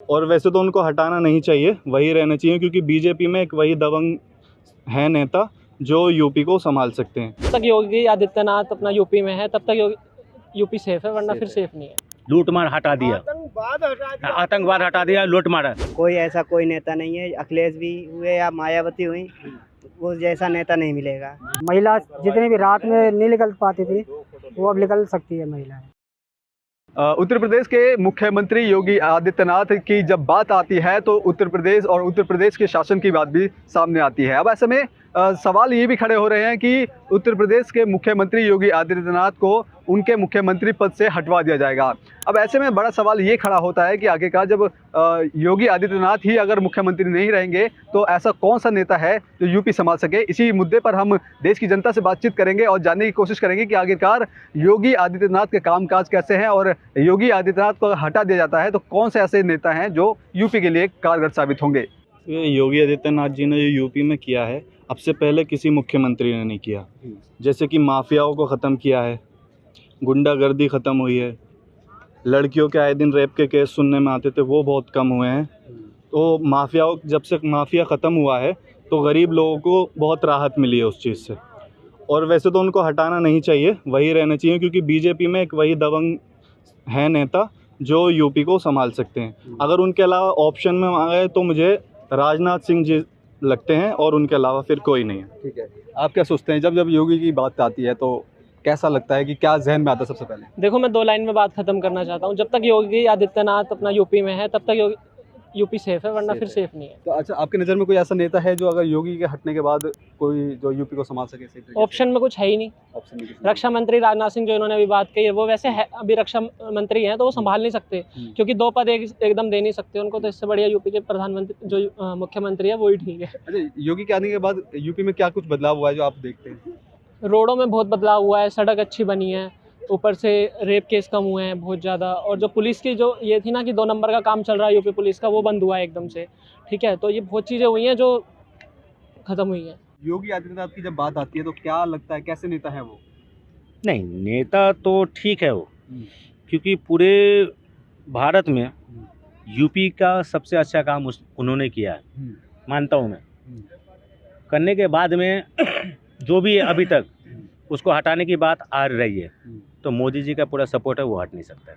और वैसे तो उनको हटाना नहीं चाहिए, वही रहना चाहिए, क्योंकि बीजेपी में एक वही दबंग है नेता जो यूपी को संभाल सकते हैं। जब तक योगी आदित्यनाथ अपना यूपी में है तब तक यूपी सेफ है, वरना फिर सेफ नहीं है। लूटमार हटा दिया, आतंकवाद हटा दिया, लूटमार। कोई ऐसा कोई नेता नहीं है, अखिलेश भी हुए या मायावती हुई, वो जैसा नेता नहीं मिलेगा। महिला जितनी भी रात में नहीं निकल पाती थी वो अब निकल सकती है महिलाएं। उत्तर प्रदेश के मुख्यमंत्री योगी आदित्यनाथ की जब बात आती है तो उत्तर प्रदेश और उत्तर प्रदेश के शासन की बात भी सामने आती है। अब ऐसे में सवाल ये भी खड़े हो रहे हैं कि उत्तर प्रदेश के मुख्यमंत्री योगी आदित्यनाथ को उनके मुख्यमंत्री पद से हटवा दिया जाएगा। अब ऐसे में बड़ा सवाल ये खड़ा होता है कि आखिरकार जब योगी आदित्यनाथ ही अगर मुख्यमंत्री नहीं रहेंगे तो ऐसा कौन सा नेता है जो यूपी संभाल सके। इसी मुद्दे पर हम देश की जनता से बातचीत करेंगे और जानने की कोशिश करेंगे कि आखिरकार योगी आदित्यनाथ के कामकाज कैसे हैं, और योगी आदित्यनाथ को हटा दिया जाता है तो कौन से ऐसे नेता हैं जो यूपी के लिए कारगर साबित होंगे। योगी आदित्यनाथ जी ने जो यूपी में किया है, अब से पहले किसी मुख्यमंत्री ने नहीं किया। जैसे कि माफियाओं को ख़त्म किया है, गुंडागर्दी ख़त्म हुई है, लड़कियों के आए दिन रेप के केस सुनने में आते थे वो बहुत कम हुए हैं। तो माफियाओं, जब से माफिया ख़त्म हुआ है तो गरीब लोगों को बहुत राहत मिली है उस चीज़ से। और वैसे तो उनको हटाना नहीं चाहिए, वही रहना चाहिए, क्योंकि बीजेपी में एक वही दबंग है नेता जो यूपी को संभाल सकते हैं। अगर उनके अलावा ऑप्शन में मांगे तो मुझे राजनाथ सिंह जी लगते हैं, और उनके अलावा फिर कोई नहीं है। ठीक है, आप क्या सोचते हैं जब योगी की बात आती है तो कैसा लगता है कि क्या जहन में आता है सबसे पहले? देखो, मैं 2 लाइन में बात खत्म करना चाहता हूँ। जब तक योगी आदित्यनाथ अपना यूपी में है तब तक यूपी सेफ है, वरना फिर सेफ नहीं है। तो अच्छा, आपकी नज़र में कोई ऐसा नेता है जो अगर योगी के हटने के बाद कोई जो यूपी को संभाल सके? सही तरीके ऑप्शन में कुछ है ही नहीं। ऑप्शन नहीं। रक्षा मंत्री राजनाथ सिंह जो इन्होंने अभी बात कही है, वो वैसे है अभी रक्षा मंत्री हैं तो वो संभाल नहीं सकते, क्योंकि 2 पद एकदम दे नहीं सकते उनको। तो इससे बढ़िया यूपी के प्रधानमंत्री जो मुख्यमंत्री है वही ठीक है। अच्छा, योगी के आने के बाद यूपी में क्या कुछ बदलाव हुआ है जो आप देखते हैं? रोडों में बहुत बदलाव हुआ है, सड़क अच्छी बनी है, ऊपर से रेप केस कम हुए हैं बहुत ज़्यादा। और जो पुलिस की जो ये थी ना कि 2 नंबर का काम चल रहा है यूपी पुलिस का, वो बंद हुआ है एकदम से। ठीक है, तो ये बहुत चीज़ें हुई हैं जो ख़त्म हुई हैं। योगी आदित्यनाथ की जब बात आती है तो क्या लगता है कैसे नेता है वो? नहीं, नेता तो ठीक है वो, क्योंकि पूरे भारत में यूपी का सबसे अच्छा काम उन्होंने किया है, मानता हूँ मैं। करने के बाद में जो भी अभी तक उसको हटाने की बात आ रही है तो मोदी जी का पूरा सपोर्ट है, वो हट नहीं सकता है।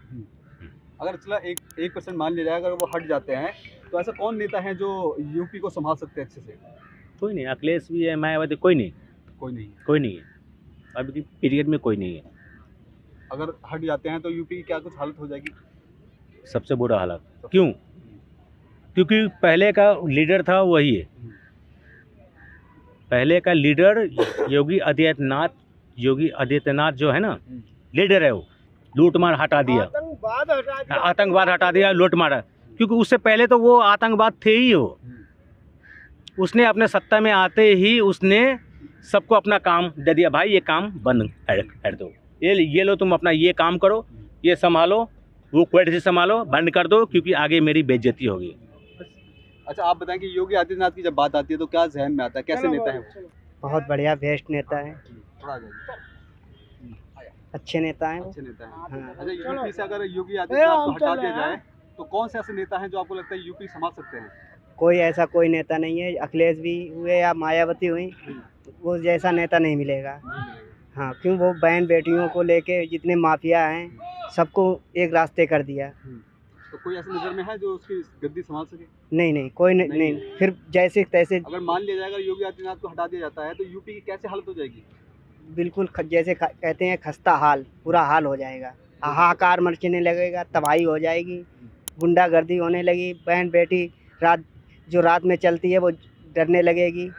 अगर चला 1% मान लिया जाए, अगर वो हट जाते हैं तो ऐसा कौन नेता है जो यूपी को संभाल सकते हैं अच्छे से? कोई नहीं, अखिलेश भी है, मायावती, कोई नहीं कोई नहीं है। अभी की पीरियड में कोई नहीं है। अगर हट जाते हैं तो यूपी की क्या कुछ हालत हो जाएगी? सबसे बुरा हालत। क्यों? क्योंकि पहले का लीडर था वही है, पहले का लीडर योगी आदित्यनाथ जो है ना, लीडर है वो। लूटमार हटा दिया, आतंकवाद हटा दिया, लूटमार। क्योंकि उससे पहले तो वो आतंकवाद थे ही वो। उसने अपने सत्ता में आते ही उसने सबको अपना काम दे दिया, भाई ये काम बंद कर दो, ये लो तुम अपना ये काम करो, ये संभालो, वो क्वालिटी से संभालो, बंद कर दो, क्योंकि आगे मेरी बेइज्जती होगी। अच्छा, आप बताएं कि योगी आदित्यनाथ की जब बात आती है तो क्या जहन में आता है, कैसे नेता है वो? बहुत बढ़िया बेस्ट नेता है, थोड़ा अच्छे नेता हैं। अच्छे नेता है। हाँ। अच्छा, यूपी से अगर योगी आदित्यनाथ को हटा दिया जाए तो कौन से ऐसे नेता हैं जो आपको लगता है यूपी संभाल सकते हैं? कोई ऐसा कोई नेता नहीं है, अखिलेश भी हुए या मायावती हुई, वो जैसा नेता नहीं मिलेगा। हाँ, क्यों वो बहन बेटियों को लेके जितने माफिया हैं सबको एक रास्ते कर दिया। तो कोई ऐसे नज़र में है जो उसकी गद्दी संभाल सके? नहीं, कोई नहीं। फिर जैसे तैसे अगर मान लिया जाएगा योगी आदित्यनाथ को हटा दिया जाता है तो यूपी की कैसे हालत हो जाएगी? बिल्कुल जैसे कहते हैं खस्ता हाल, पूरा हाल हो जाएगा। हाहाकार मचने लगेगा, तबाही हो जाएगी, गुंडागर्दी होने लगी, बहन बेटी रात में चलती है वो डरने लगेगी।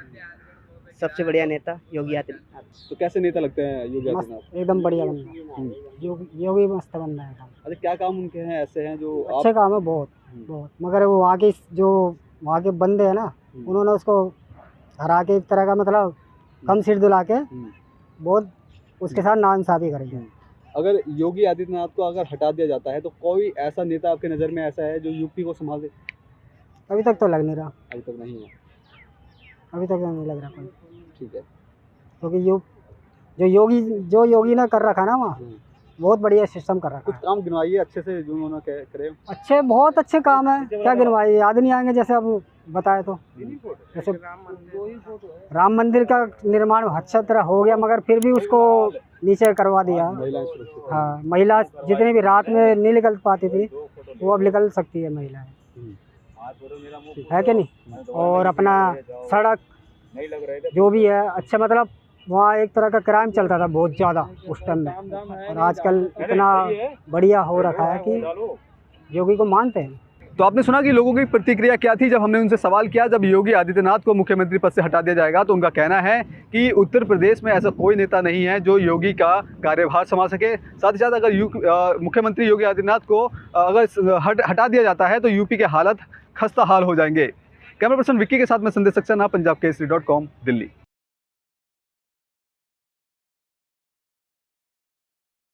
सबसे बढ़िया नेता योगी आदित्यनाथ। तो कैसे नेता लगते हैं योगी आदित्यनाथ? एकदम बढ़िया बंदा, योगी मस्त बंदा है। अच्छा, क्या काम उनके हैं ऐसे हैं जो अच्छे काम है बहुत, मगर वो वहाँ के बंदे हैं ना, उन्होंने उसको हरा के एक तरह का मतलब कम सीट दिला के बहुत उसके साथ नाइंसाफ़ी करेंगे। अगर योगी आदित्यनाथ को अगर हटा दिया जाता है तो कोई ऐसा नेता आपके नज़र में ऐसा है जो यूपी को संभाल दे? अभी तक तो लग नहीं रहा, अभी तक नहीं है। अभी तक नहीं लग रहा कोई। ठीक है, क्योंकि जो योगी ने कर रखा ना वहाँ, बहुत बढ़िया सिस्टम कर रखा कुछ है। काम गिनवाइए अच्छे से जो उन्होंने करे। अच्छे, बहुत अच्छे काम है, क्या गिनवाइए, याद नहीं आएंगे। जैसे अब बताए तो जैसे राम मंदिर का निर्माण अच्छा तरह हो गया, मगर फिर भी उसको नीचे करवा दिया। महिलाएं सुरक्षित। हाँ, महिला जितनी भी रात में नहीं निकल पाती थी वो अब निकल सकती है महिलाएं, है कि नहीं। और अपना सड़क जो भी है अच्छा, मतलब वहाँ एक तरह का क्राइम चलता था बहुत ज़्यादा उस टाइम में, और आजकल इतना बढ़िया हो रखा है कि योगी को मानते हैं। तो आपने सुना कि लोगों की प्रतिक्रिया क्या थी जब हमने उनसे सवाल किया, जब योगी आदित्यनाथ को मुख्यमंत्री पद से हटा दिया जाएगा। तो उनका कहना है कि उत्तर प्रदेश में ऐसा कोई नेता नहीं है जो योगी का कार्यभार संभाल सके। साथ ही साथ अगर मुख्यमंत्री योगी आदित्यनाथ को अगर हटा दिया जाता है तो यूपी के हालत खस्ता हाल हो जाएंगे। कैमरा पर्सन विक्की के साथ मैं संदेश सक्सेना, पंजाब केसरी.com, दिल्ली।